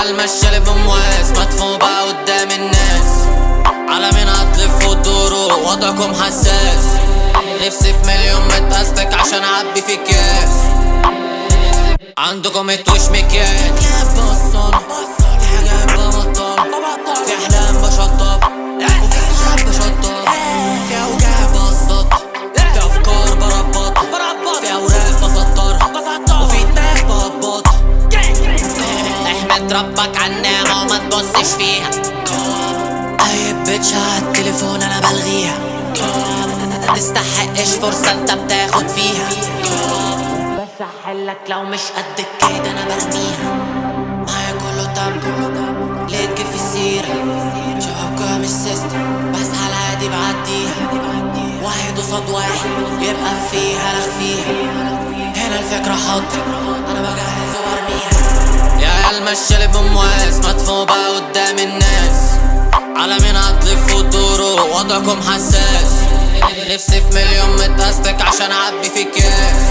عيال ماشية اللي بمواس مدفون بقى قدام الناس. على مين هتلف وتدوروا وضعكم حساس. نفسي في مليون متأستك عشان اعبي في كاس. عندكم اتوش مكيال بصل، في حاجات ببطل، في احلام بشطب وفي صحاب بشطب، في اوجاع بسط، في افكار بربط، في اوراق بسطر وفي دماغ بهبط. احمد ربك عالنعمة وما تبصش فيها. اي بيتش عالتليفون انا بلغيها. متستحقش فرصة انت بتاخد فيها. بس احلك لو مش قد كده انا برميها. معايا كله تم لقيت كيف السيرة. شبابكوا مش سيستم بس عالعادي بعديها. واحد قصاد واحد يبقى فيها لغ فيها. هنا الفكرة حاضر انا بجهز وبرميها. يا عيال ماشية اللي بمواس مدفون بقى قدام الناس. على مين هتلف وتدوروا وضعكم حساس. نفسي في مليون متأستك عشان اعبي في كاس.